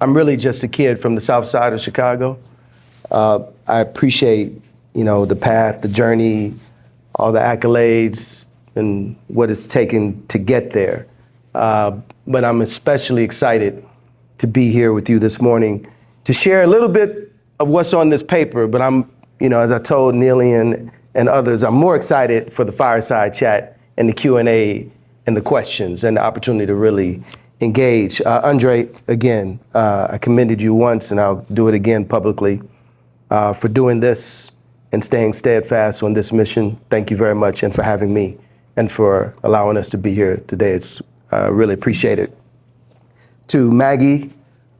I'm really just a kid from the south side of Chicago. I appreciate, the path, the journey, all the accolades, and what it's taken to get there. But I'm especially excited to be here with you this morning to share a little bit of what's on this paper. But I'm, as I told Neely and others, I'm more excited for the fireside chat and the Q&A and the questions and the opportunity to really engage. Andre, again, I commended you once, and I'll do it again publicly for doing this and staying steadfast on this mission. Thank you very much, and for having me and for allowing us to be here today. It's really appreciated. To Maggie,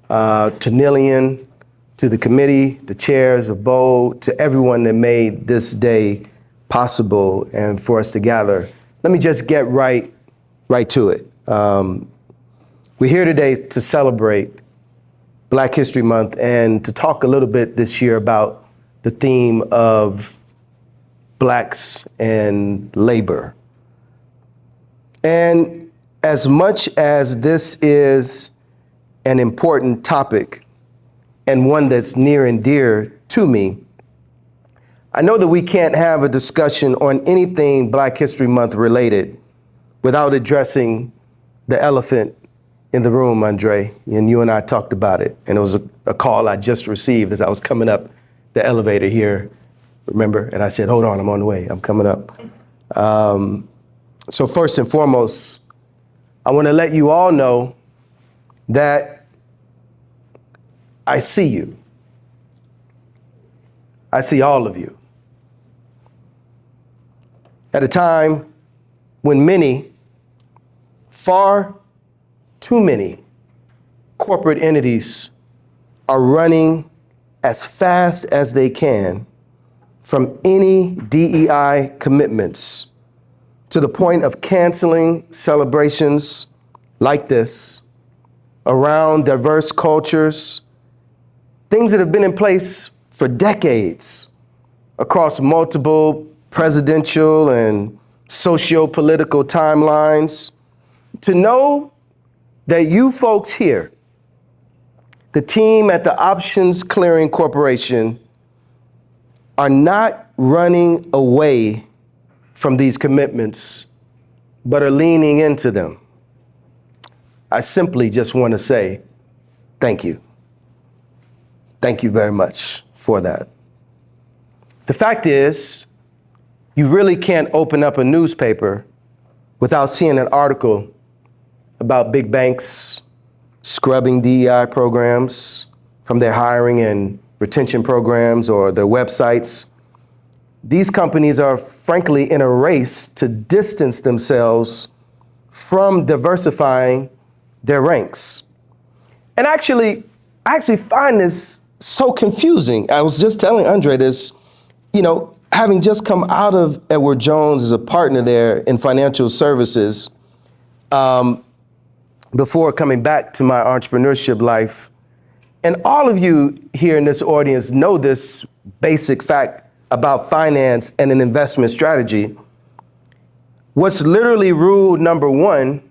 to Nillian, to the committee, the chairs of BOLD, to everyone that made this day possible and for us to gather. Let me just get right to it. We're here today to celebrate Black History Month and to talk a little bit this year about the theme of Blacks and labor. And as much as this is an important topic and one that's near and dear to me, I know that we can't have a discussion on anything Black History Month related without addressing the elephant in the room, Andre, and you and I talked about it. And it was a call I just received as I was coming up the elevator here, remember? And I said, hold on, I'm on the way, I'm coming up. So first and foremost, I want to let you all know that I see you. I see all of you. At a time when many, far too many corporate entities are running as fast as they can from any DEI commitments to the point of canceling celebrations like this around diverse cultures, things that have been in place for decades across multiple presidential and socio-political timelines. To know that you folks here, the team at the Options Clearing Corporation, are not running away from these commitments, but are leaning into them. I simply just want to say thank you. Thank you very much for that. The fact is, you really can't open up a newspaper without seeing an article about big banks scrubbing DEI programs from their hiring and retention programs or their websites. These companies are frankly in a race to distance themselves from diversifying their ranks. And I actually find this so confusing. I was just telling Andre this, having just come out of Edward Jones as a partner there in financial services, before coming back to my entrepreneurship life. And all of you here in this audience know this basic fact about finance and an investment strategy. What's literally rule number one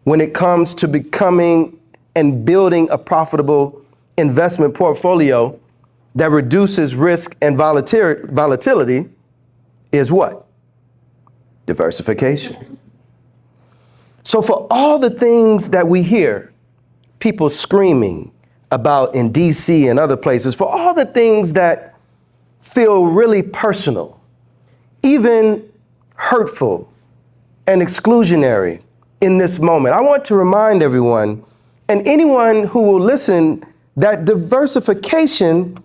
when it comes to becoming and building a profitable investment portfolio that reduces risk and volatility is what? Diversification. So for all the things that we hear people screaming about in DC and other places, for all the things that feel really personal, even hurtful and exclusionary in this moment, I want to remind everyone and anyone who will listen that diversification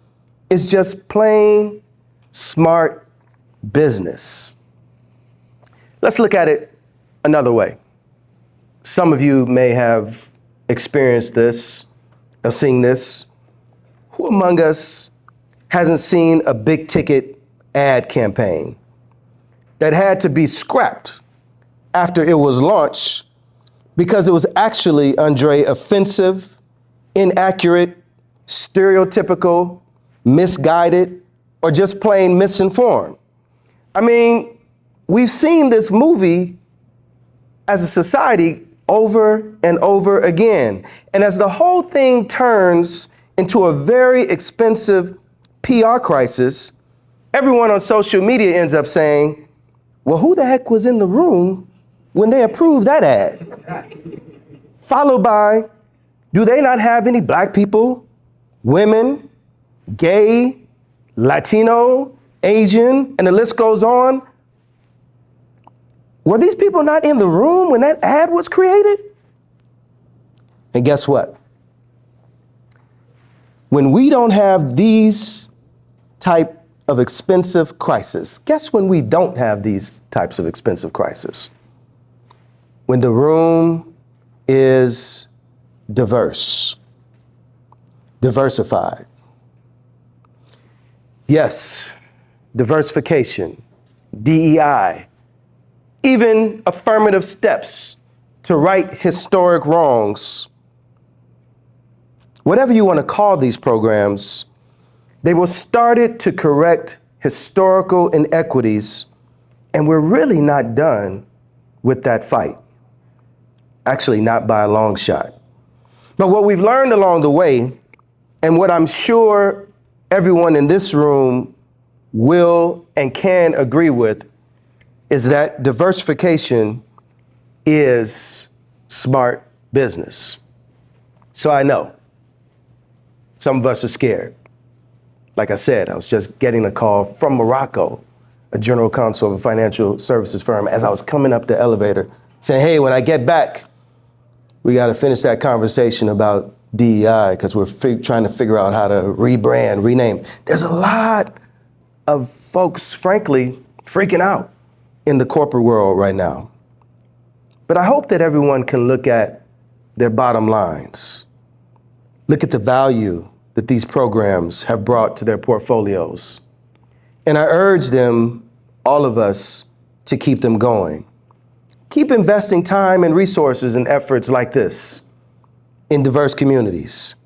is just plain smart business. Let's look at it another way. Some of you may have experienced this or seen this. Who among us hasn't seen a big ticket ad campaign that had to be scrapped after it was launched because it was actually, Andre, offensive, inaccurate, stereotypical, misguided, or just plain misinformed? I mean, we've seen this movie as a society over and over again. And as the whole thing turns into a very expensive PR crisis, everyone on social media ends up saying, well, who the heck was in the room when they approved that ad? Followed by, do they not have any black people, women, gay, Latino, Asian, and the list goes on? Were these people not in the room when that ad was created? And guess what? When we don't have these type of expensive crises, guess when we don't have these types of expensive crises? When the room is diverse, diversified. Yes, diversification, DEI, even affirmative steps to right historic wrongs. Whatever you want to call these programs, they were started to correct historical inequities, and we're really not done with that fight. Actually, not by a long shot. But what we've learned along the way, and what I'm sure everyone in this room will and can agree with, is that diversification is smart business. So I know some of us are scared. Like I said, I was just getting a call from Morocco, a general counsel of a financial services firm, as I was coming up the elevator, saying, hey, when I get back, we got to finish that conversation about DEI because we're trying to figure out how to rebrand, rename. There's a lot of folks, frankly, freaking out in the corporate world right now. But I hope that everyone can look at their bottom lines, look at the value that these programs have brought to their portfolios. And I urge them, all of us, to keep them going. Keep investing time and resources in efforts like this in diverse communities.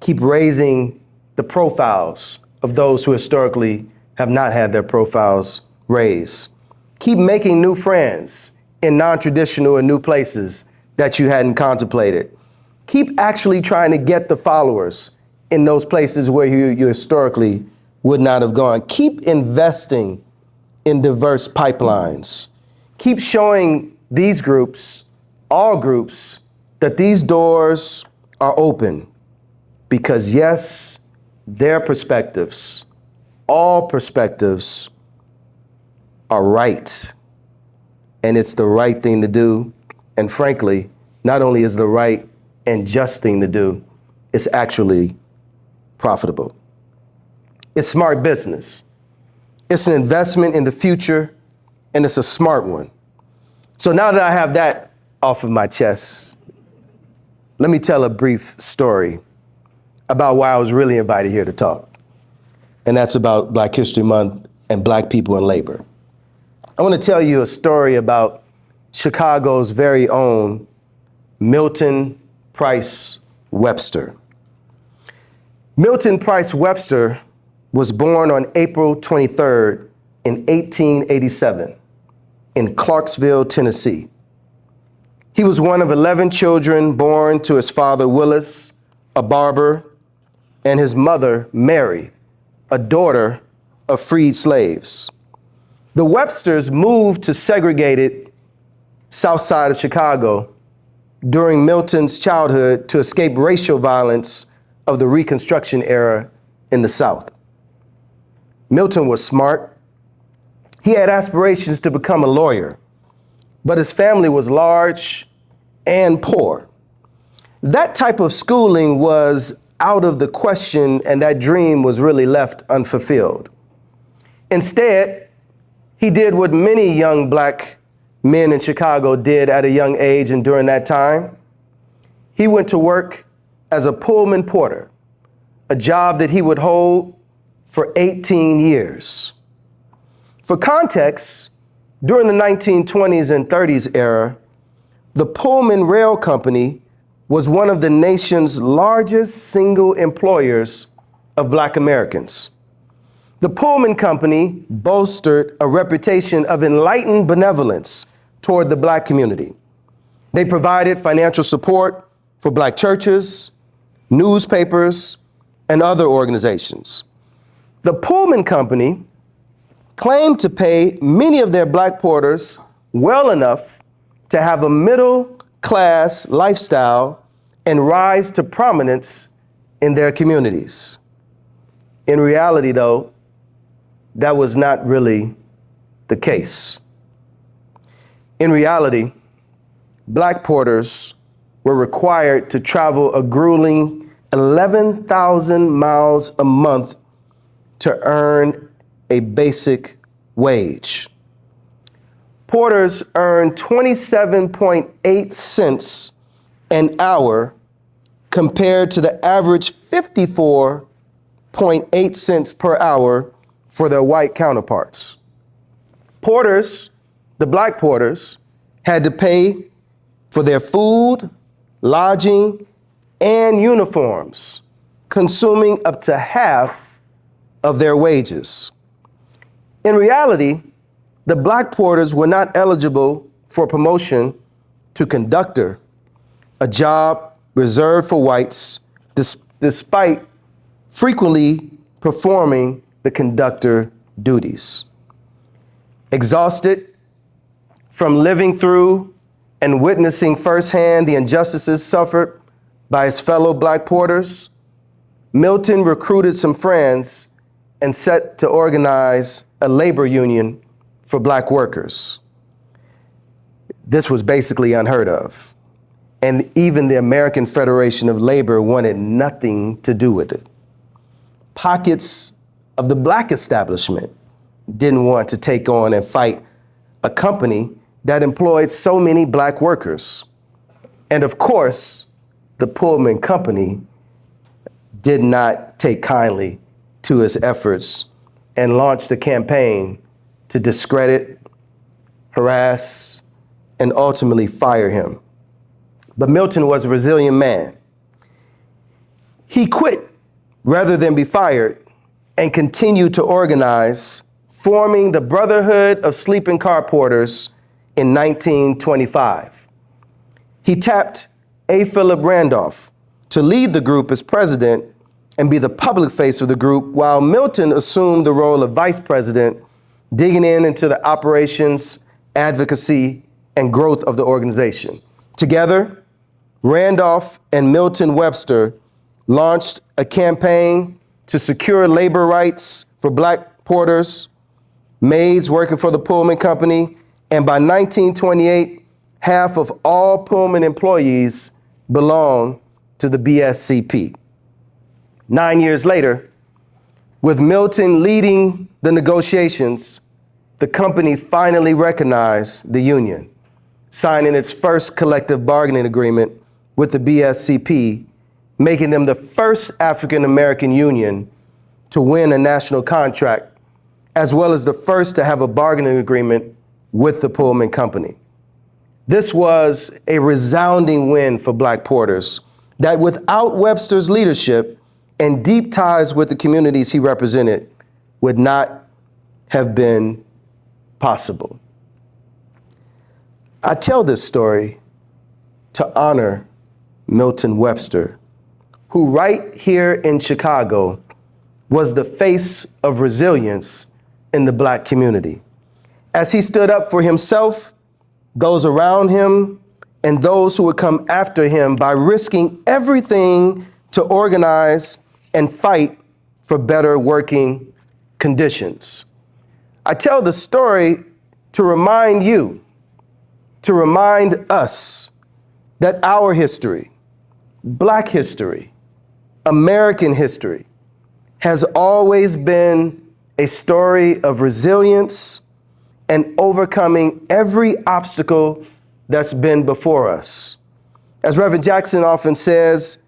Keep raising the profiles of those who historically have not had their profiles raised. Keep making new friends in non-traditional and new places that you hadn't contemplated. Keep actually trying to get the followers in those places where you historically would not have gone. Keep investing in diverse pipelines. Keep showing these groups, all groups, that these doors are open because yes, their perspectives, all perspectives are right. And it's the right thing to do. And frankly, not only is the right and just thing to do, it's actually profitable. It's smart business. It's an investment in the future, and it's a smart one. So now that I have that off of my chest, let me tell a brief story about why I was really invited here to talk. And that's about Black History Month and Black people in labor. I want to tell you a story about Chicago's very own Milton Price Webster. Milton Price Webster was born on April 23rd in 1887 in Clarksville, Tennessee. He was one of 11 children born to his father, Willis, a barber, and his mother, Mary, a daughter of freed slaves. The Websters moved to segregated South Side of Chicago during Milton's childhood to escape racial violence of the Reconstruction era in the South. Milton was smart. He had aspirations to become a lawyer, but his family was large and poor. That type of schooling was out of the question, and that dream was really left unfulfilled. Instead, he did what many young Black men in Chicago did at a young age and during that time. He went to work as a Pullman porter, a job that he would hold for 18 years. For context, during the 1920s and 30s era, the Pullman Rail Company was one of the nation's largest single employers of Black Americans. The Pullman Company boasted a reputation of enlightened benevolence toward the Black community. They provided financial support for Black churches, newspapers, and other organizations. The Pullman Company claimed to pay many of their Black porters well enough to have a middle-class lifestyle and rise to prominence in their communities. In reality, though, that was not really the case. In reality, Black porters were required to travel a grueling 11,000 miles a month to earn a basic wage. Porters earned 27.8 cents an hour compared to the average 54.8 cents per hour for their white counterparts. Porters, the Black porters, had to pay for their food, lodging, and uniforms, consuming up to half of their wages. In reality, the Black porters were not eligible for promotion to conductor, a job reserved for whites, despite frequently performing the conductor duties. Exhausted from living through and witnessing firsthand the injustices suffered by his fellow Black porters, Milton recruited some friends and set to organize a labor union for Black workers. This was basically unheard of, and even the American Federation of Labor wanted nothing to do with it. Pockets of the Black establishment didn't want to take on and fight a company that employed so many Black workers. And of course, the Pullman Company did not take kindly to his efforts and launched a campaign to discredit, harass, and ultimately fire him. But Milton was a resilient man. He quit rather than be fired and continued to organize, forming the Brotherhood of Sleeping Car Porters in 1925. He tapped A. Philip Randolph to lead the group as president and be the public face of the group, while Milton assumed the role of vice president, digging into the operations, advocacy, and growth of the organization. Together, Randolph and Milton Webster launched a campaign to secure labor rights for Black porters, maids working for the Pullman Company, and by 1928, half of all Pullman employees belonged to the BSCP. 9 years later, with Milton leading the negotiations, the company finally recognized the union, signing its first collective bargaining agreement with the BSCP, making them the first African-American union to win a national contract, as well as the first to have a bargaining agreement with the Pullman Company. This was a resounding win for Black porters that without Webster's leadership and deep ties with the communities he represented would not have been possible. I tell this story to honor Milton Webster, who right here in Chicago was the face of resilience in the Black community. As he stood up for himself, those around him, and those who would come after him by risking everything to organize and fight for better working conditions. I tell the story to remind you, to remind us that our history, Black history, American history, has always been a story of resilience and overcoming every obstacle that's been before us. As Reverend Jackson often says,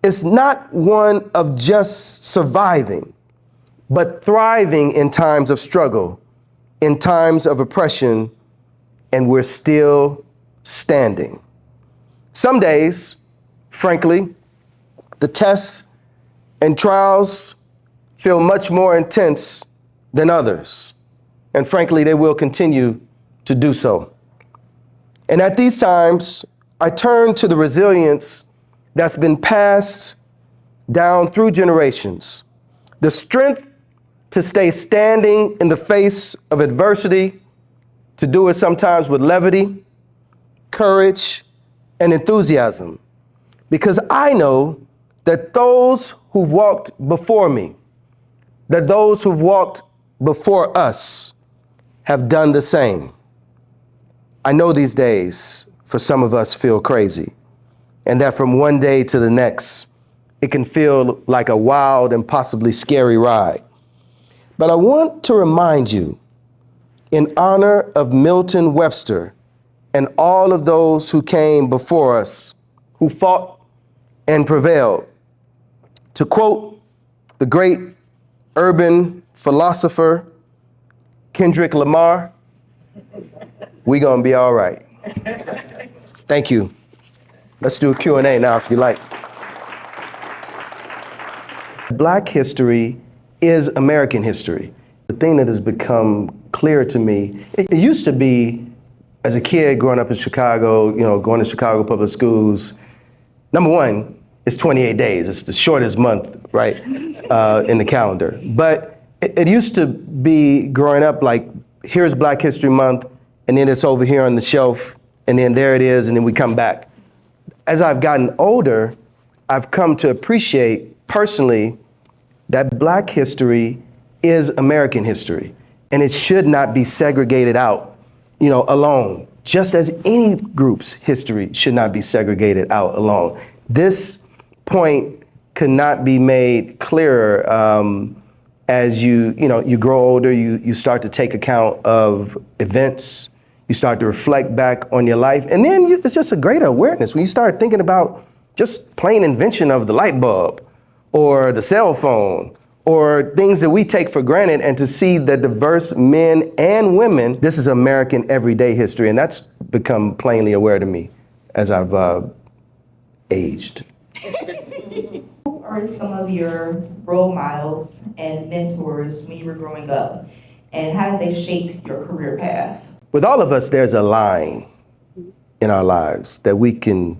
it's not one of just surviving, but thriving in times of struggle, in times of oppression, and we're still standing. Some days, frankly, the tests and trials feel much more intense than others, and frankly, they will continue to do so. And at these times, I turn to the resilience that's been passed down through generations, the strength to stay standing in the face of adversity, to do it sometimes with levity, courage, and enthusiasm, because I know that those who've walked before me, that those who've walked before us have done the same. I know these days, for some of us, feel crazy, and that from one day to the next, it can feel like a wild and possibly scary ride. But I want to remind you, in honor of Milton Webster and all of those who came before us, who fought and prevailed, to quote the great urban philosopher Kendrick Lamar, we gonna be all right. Thank you. Let's do a Q&A now if you like. Black history is American history. The thing that has become clear to me, it used to be, as a kid growing up in Chicago, going to Chicago public schools, number one, it's 28 days. It's the shortest month, right, in the calendar. But it used to be growing up like, here's Black History Month, and then it's over here on the shelf, and then there it is, and then we come back. As I've gotten older, I've come to appreciate personally that Black history is American history, and it should not be segregated out, alone, just as any group's history should not be segregated out alone. This point could not be made clearer as you grow older, you start to take account of events, you start to reflect back on your life, and then it's just a greater awareness when you start thinking about just plain invention of the light bulb or the cell phone or things that we take for granted, and to see the diverse men and women, this is American everyday history, and that's become plainly aware to me as I've aged. Who are some of your role models and mentors when you were growing up, and how did they shape your career path? With all of us, there's a line in our lives that we can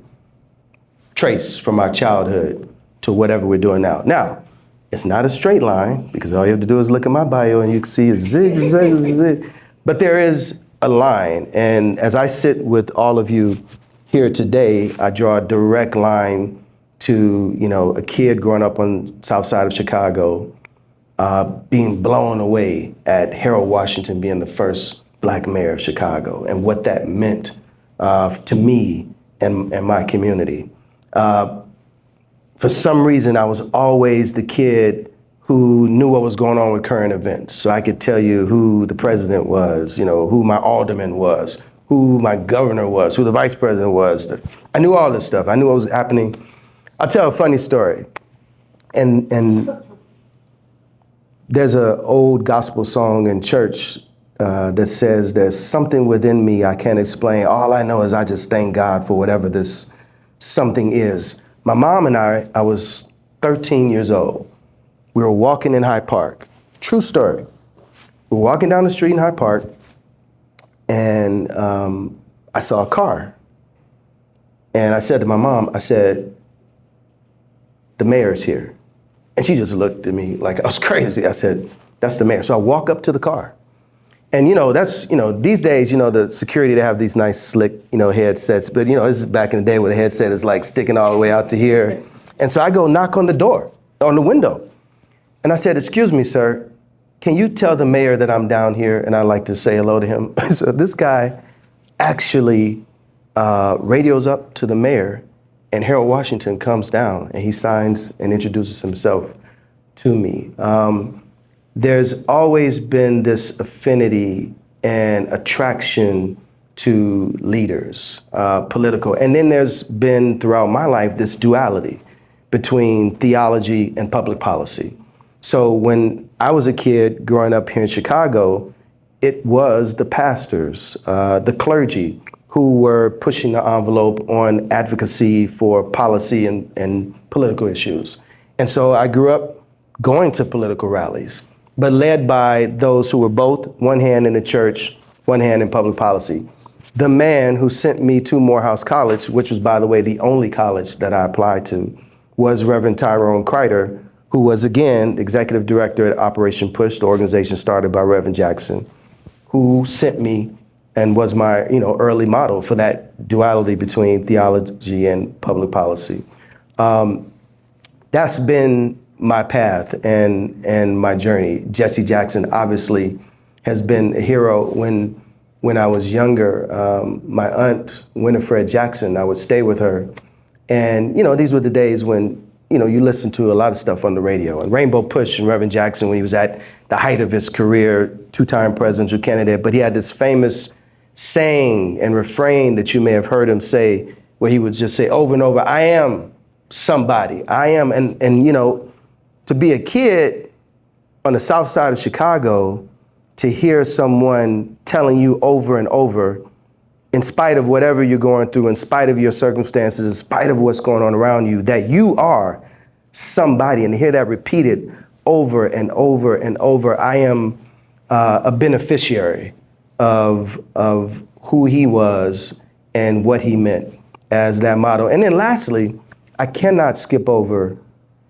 trace from our childhood to whatever we're doing now. Now, it's not a straight line, because all you have to do is look at my bio and you can see a zig, zig, zig. But there is a line, and as I sit with all of you here today, I draw a direct line to a kid growing up on the south side of Chicago, being blown away at Harold Washington being the first Black mayor of Chicago, and what that meant to me and my community. For some reason, I was always the kid who knew what was going on with current events. So I could tell you who the president was, who my alderman was, who my governor was, who the vice president was. I knew all this stuff. I knew what was happening. I'll tell a funny story. And there's an old gospel song in church that says, there's something within me I can't explain. All I know is I just thank God for whatever this something is. My mom and I was 13 years old. We were walking in Hyde Park. True story. We were walking down the street in Hyde Park, and I saw a car. And I said to my mom, I said, the mayor's here. And she just looked at me like I was crazy. I said, that's the mayor. So I walk up to the car. And that's, these days, the security, they have these nice slick, headsets. But, this is back in the day where the headset is like sticking all the way out to here. And so I go knock on the door, on the window. And I said, excuse me, sir, can you tell the mayor that I'm down here and I'd like to say hello to him? So this guy actually radios up to the mayor, and Harold Washington comes down and he signs and introduces himself to me. There's always been this affinity and attraction to leaders, political. And then there's been, throughout my life, this duality between theology and public policy. So when I was a kid growing up here in Chicago, it was the pastors, the clergy, who were pushing the envelope on advocacy for policy and political issues. And so I grew up going to political rallies, but led by those who were both one hand in the church, one hand in public policy. the man who sent me to Morehouse College, which was, by the way, the only college that I applied to, was Reverend Tyrone Crider, who was, again, executive director at Operation Push, the organization started by Reverend Jackson, who sent me and was my early model for that duality between theology and public policy. That's been my path and my journey. Jesse Jackson obviously has been a hero. When I was younger, my aunt, Winifred Jackson, I would stay with her. And these were the days when you listen to a lot of stuff on the radio. And Rainbow Push and Reverend Jackson, when he was at the height of his career, two-time presidential candidate, but he had this famous saying and refrain that you may have heard him say, where he would just say over and over, I am somebody, I am. And to be a kid on the south side of Chicago, to hear someone telling you over and over, in spite of whatever you're going through, in spite of your circumstances, in spite of what's going on around you, that you are somebody, and to hear that repeated over and over and over, I am a beneficiary of who he was and what he meant as that motto. And then lastly, I cannot skip over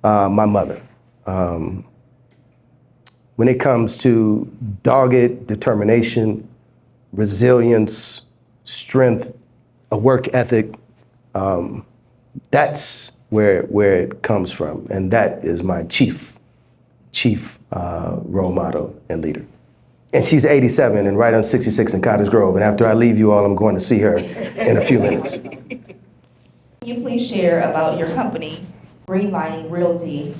my mother. When it comes to dogged determination, resilience, strength, a work ethic, that's where it comes from. And that is my chief role model and leader. And she's 87 and right on 66 in Cottage Grove. And after I leave you all, I'm going to see her in a few minutes. Can you please share about your company, Greenlining Realty,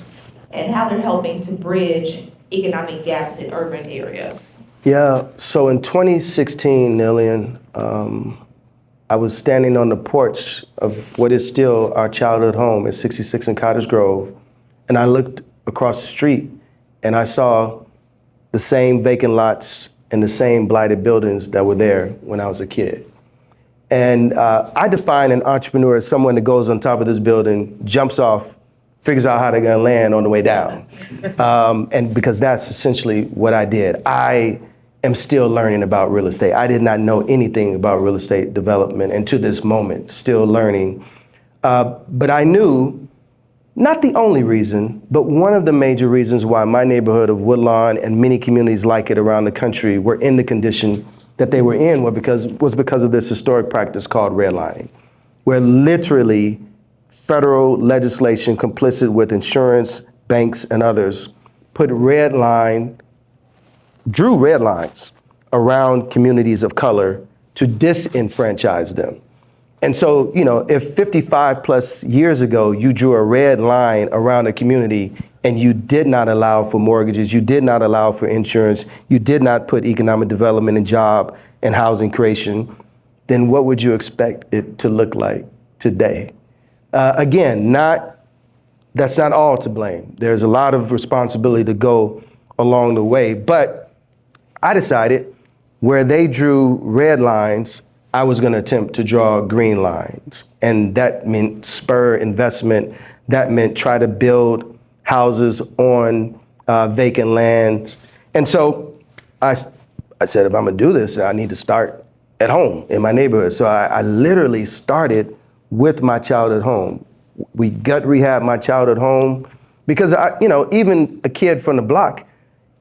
and how they're helping to bridge economic gaps in urban areas? Yeah, so in 2016, Lillian, I was standing on the porch of what is still our childhood home at 66 in Cottage Grove, and I looked across the street and I saw the same vacant lots and the same blighted buildings that were there when I was a kid. And I define an entrepreneur as someone that goes on top of this building, jumps off, figures out how they're gonna land on the way down. And because that's essentially what I did. I am still learning about real estate. I did not know anything about real estate development, and to this moment, still learning. But I knew, not the only reason, but one of the major reasons why my neighborhood of Woodlawn and many communities like it around the country were in the condition that they were in was because of this historic practice called redlining, where literally federal legislation complicit with insurance, banks, and others drew red lines around communities of color to disenfranchise them. And so, if 55 plus years ago, you drew a red line around a community and you did not allow for mortgages, you did not allow for insurance, you did not put economic development and job and housing creation, then what would you expect it to look like today? Again, that's not all to blame. There's a lot of responsibility to go along the way, but I decided where they drew red lines, I was going to attempt to draw green lines. And that meant spur investment. That meant try to build houses on vacant lands. And so I said, if I'm going to do this, I need to start at home in my neighborhood. So I literally started with my childhood home. We gut rehabbed my childhood home because even a kid from the block,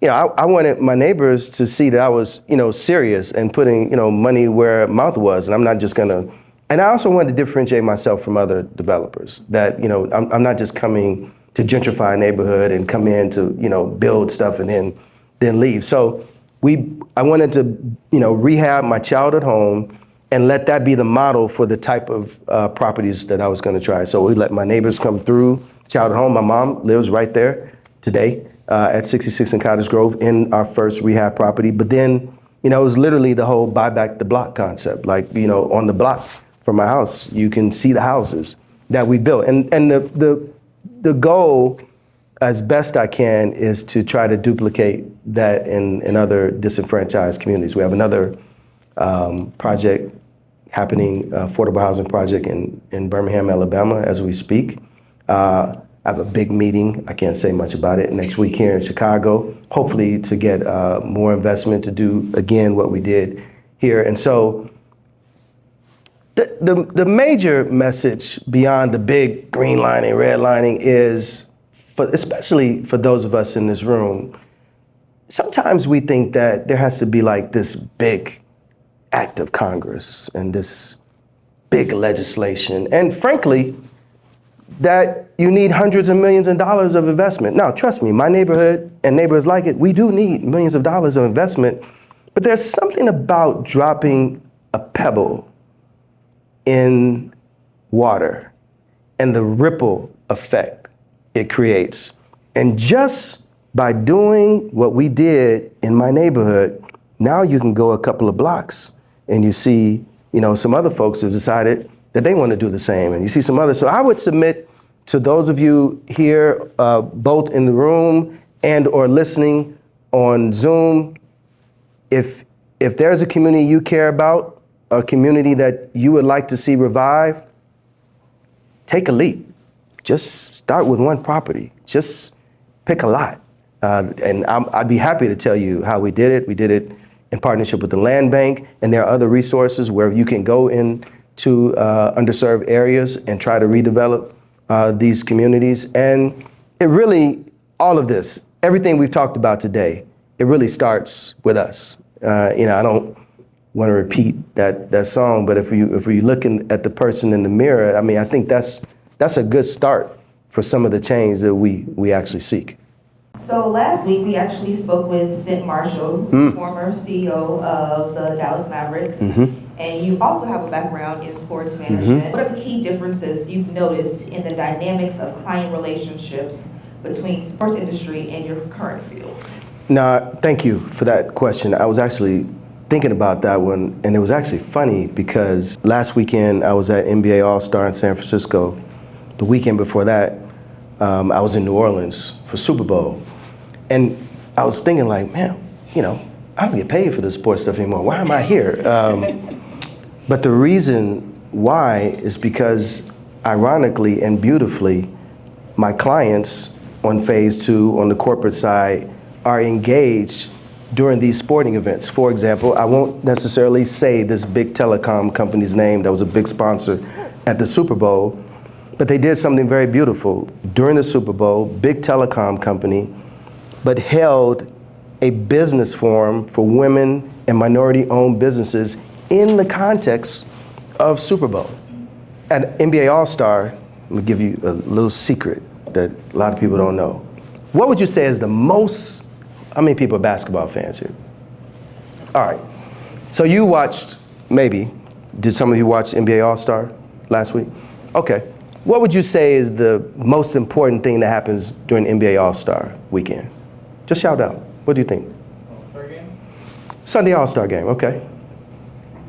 I wanted my neighbors to see that I was, serious and putting, money where mouth was. And I'm not just gonna, and I also wanted to differentiate myself from other developers that, I'm not just coming to gentrify a neighborhood and come in to, build stuff and then leave. So I wanted to, rehab my childhood home and let that be the model for the type of properties that I was gonna try. So we let my neighbors come through childhood home. My mom lives right there today. At 66 in Cottage Grove in our first rehab property. But then, it was literally the whole buy back the block concept. Like, on the block from my house, you can see the houses that we built. And the goal, as best I can, is to try to duplicate that in other disenfranchised communities. We have another project happening, affordable housing project in Birmingham, Alabama, as we speak. I have a big meeting, I can't say much about it, next week here in Chicago, hopefully to get more investment to do, again, what we did here. And so The major message beyond the big green lining, red lining is, especially for those of us in this room, sometimes we think that there has to be like this big act of Congress and this big legislation. And frankly, that you need hundreds of millions of dollars of investment. Now, trust me, my neighborhood and neighborhoods like it, we do need millions of dollars of investment, but there's something about dropping a pebble in water and the ripple effect it creates. And just by doing what we did in my neighborhood, now you can go a couple of blocks and you see, some other folks have decided that they want to do the same, and you see some others. So I would submit to those of you here, both in the room and or listening on Zoom, if there's a community you care about, a community that you would like to see revive, take a leap. Just start with one property. Just pick a lot. And I'd be happy to tell you how we did it. We did it in partnership with the Land Bank, and there are other resources where you can go into underserved areas and try to redevelop these communities. And it really, all of this, everything we've talked about today, it really starts with us. I don't want to repeat that song, but if you're looking at the person in the mirror, I think that's a good start for some of the change that we actually seek. So last week, we actually spoke with Sid Marshall, who's the former CEO of the Dallas Mavericks. And you also have a background in sports management. What are the key differences you've noticed in the dynamics of client relationships between sports industry and your current field? Now, thank you for that question. I was actually thinking about that one, and it was actually funny because last weekend I was at NBA All-Star in San Francisco. The weekend before that, I was in New Orleans for Super Bowl. And I was thinking like, man, I don't get paid for this sports stuff anymore. Why am I here? But the reason why is because, ironically and beautifully, my clients on phase 2, on the corporate side, are engaged during these sporting events. For example, I won't necessarily say this big telecom company's name that was a big sponsor at the Super Bowl, but they did something very beautiful. During the Super Bowl, big telecom company, but held a business forum for women and minority-owned businesses in the context of Super Bowl. At NBA All-Star, let me give you a little secret that a lot of people don't know. What would you say is how many people are basketball fans here? All right, so you watched, did some of you watch NBA All-Star last week? Okay, what would you say is the most important thing that happens during NBA All-Star weekend? Just shout out. What do you think? All-Star game? Sunday All-Star game, okay.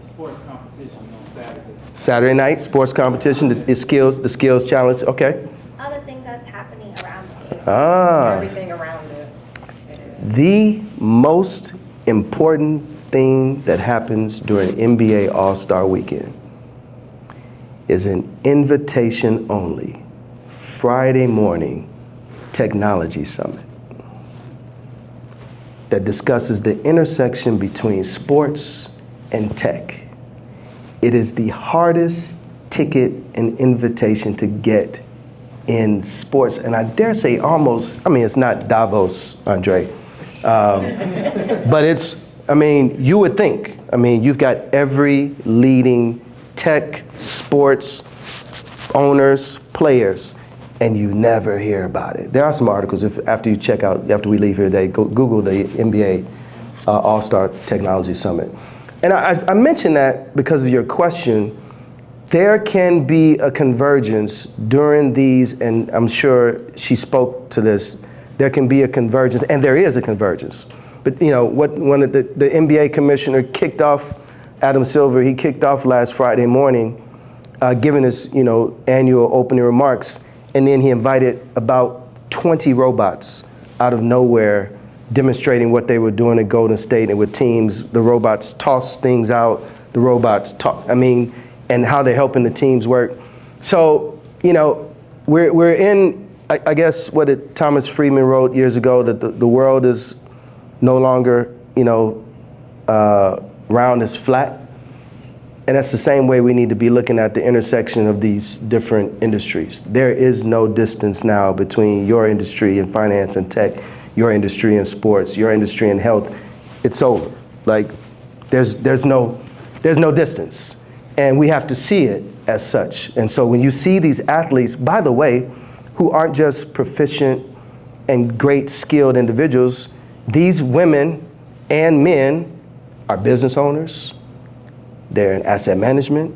Sports competition on Saturday. Saturday night, sports competition, the skills challenge, okay. Other things that's happening around it. Everything around it. The most important thing that happens during NBA All-Star weekend is an invitation only, Friday morning technology summit that discusses the intersection between sports and tech. It is the hardest ticket and invitation to get in sports, and I dare say almost, it's not Davos, Andre, but it's, you would think, you've got every leading tech, sports, owners, players, and you never hear about it. There are some articles, after we leave here today, Google the NBA All-Star Technology Summit. And I mention that because of your question. There can be a convergence during these, and I'm sure she spoke to this, there can be a convergence, and there is a convergence. But one of the NBA commissioner kicked off, Adam Silver, he kicked off last Friday morning, giving his annual opening remarks, and then he invited about 20 robots out of nowhere, demonstrating what they were doing at Golden State, and with teams, the robots toss things out, the robots and how they're helping the teams work. So, we're in, I guess what Thomas Friedman wrote years ago, that the world is no longer, round, is flat. And that's the same way we need to be looking at the intersection of these different industries. There is no distance now between your industry in finance and tech, your industry in sports, your industry in health. It's over. Like, there's no distance. And we have to see it as such. And so when you see these athletes, by the way, who aren't just proficient and great skilled individuals, these women and men are business owners. They're in asset management.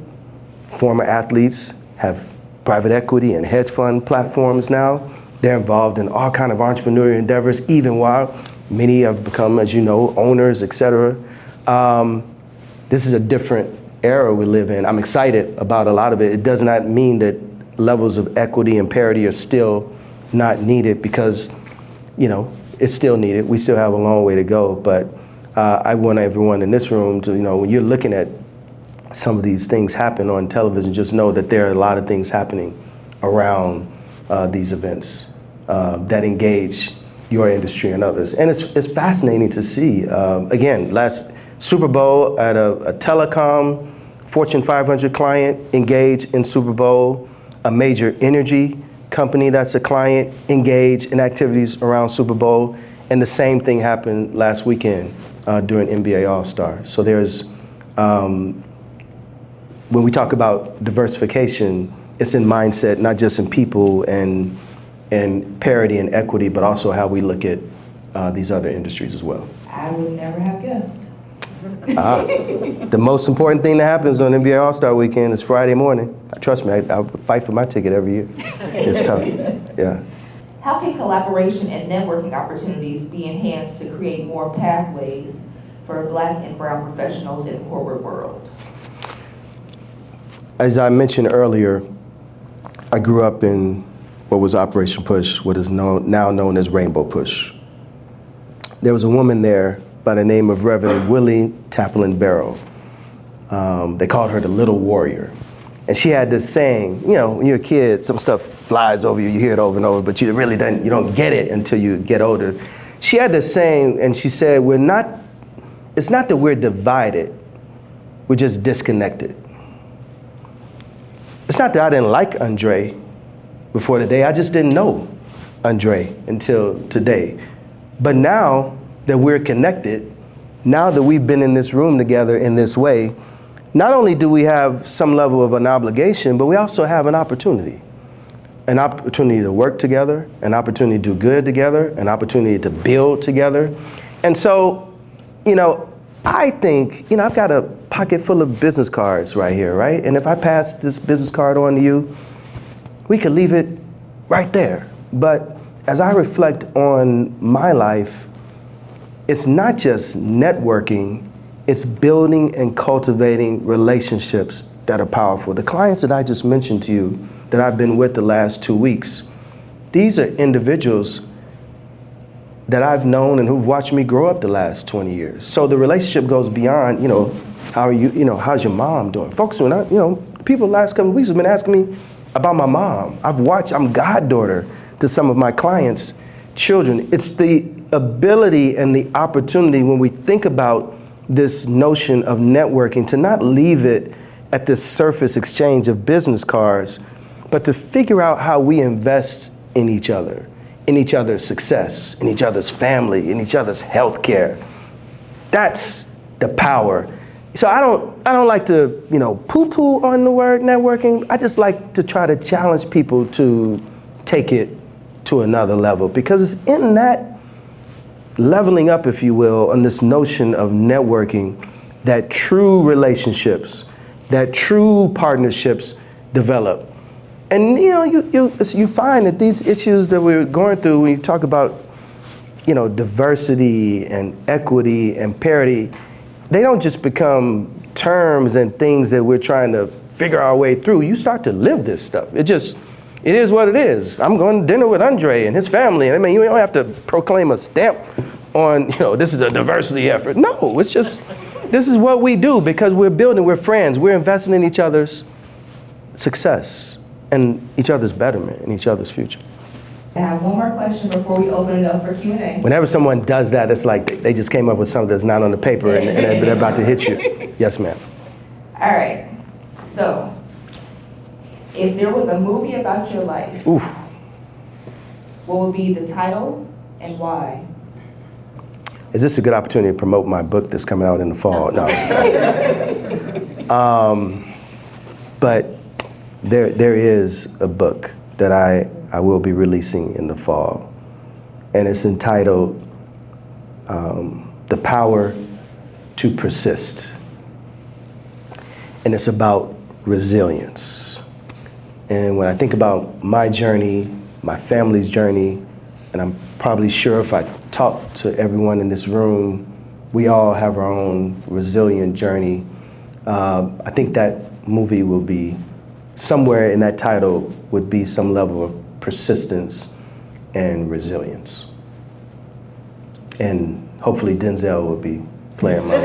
Former athletes have private equity and hedge fund platforms now. They're involved in all kind of entrepreneurial endeavors, even while many have become, as you know, owners, et cetera. This is a different era we live in. I'm excited about a lot of it. It does not mean that levels of equity and parity are still not needed, because, you know, it's still needed. We still have a long way to go, but I want everyone in this room to, you know, when you're looking at some of these things happen on television, just know that there are a lot of things happening around these events that engage your industry and others. And it's fascinating to see. Again, last Super Bowl at a telecom, Fortune 500 client engage in Super Bowl, a major energy company that's a client engage in activities around Super Bowl, and the same thing happened last weekend during NBA All-Star. So there's, when we talk about diversification, it's in mindset, not just in people and parity and equity, but also how we look at these other industries as well. I would never have guessed. The most important thing that happens on NBA All-Star Weekend is Friday morning. Trust me, I fight for my ticket every year. It's tough, yeah. How can collaboration and networking opportunities be enhanced to create more pathways for Black and brown professionals in the corporate world? As I mentioned earlier, I grew up in what was Operation Push, what is now known as Rainbow Push. There was a woman there by the name of Reverend Willie Taplin Barrow. They called her the Little Warrior. And she had this saying, you know, when you're a kid, some stuff flies over you, you hear it over and over, but you really don't get it until you get older. She had this saying, and she said, it's not that we're divided, we're just disconnected. It's not that I didn't like Andre before today, I just didn't know Andre until today. But now that we're connected, now that we've been in this room together in this way, not only do we have some level of an obligation, but we also have an opportunity to work together, an opportunity to do good together, an opportunity to build together. And so, you know, I think, you know, I've got a pocket full of business cards right here, right? And if I pass this business card on to you, we could leave it right there. But as I reflect on my life, it's not just networking, it's building and cultivating relationships that are powerful. The clients that I just mentioned to you that I've been with the last 2 weeks, these are individuals that I've known and who've watched me grow up the last 20 years. So the relationship goes beyond, you know, how are you, you know, how's your mom doing? Folks, when people the last couple of weeks have been asking me about my mom. I'm goddaughter to some of my clients' children. It's the ability and the opportunity when we think about this notion of networking to not leave it at this surface exchange of business cards, but to figure out how we invest in each other, in each other's success, in each other's family, in each other's health care. That's the power. So I don't like to, you know, poo-poo on the word networking. I just like to try to challenge people to take it to another level, because it's in that leveling up, if you will, on this notion of networking that true relationships, that true partnerships develop. And you know, you find that these issues that we're going through, when you talk about, you know, diversity and equity and parity, they don't just become terms and things that we're trying to figure our way through. You start to live this stuff. It is what it is. I'm going to dinner with Andre and his family. I mean, you don't have to proclaim a stamp on, you know, this is a diversity effort. No, it's just, this is what we do because we're building, we're friends, we're investing in each other's success and each other's betterment and each other's future. I have one more question before we open it up for Q&A. Whenever someone does that, it's like they just came up with something that's not on the paper and they're about to hit you. Yes, ma'am. All right, so if there was a movie about your life, Oof. what would be the title and why? Is this a good opportunity to promote my book that's coming out in the fall? No. But there is a book that I will be releasing in the fall, and it's entitled The Power to Persist. And it's about resilience. And when I think about my journey, my family's journey, and I'm probably sure if I talk to everyone in this room, we all have our own resilient journey. I think that movie will be, somewhere in that title would be some level of persistence and resilience. And hopefully Denzel will be playing my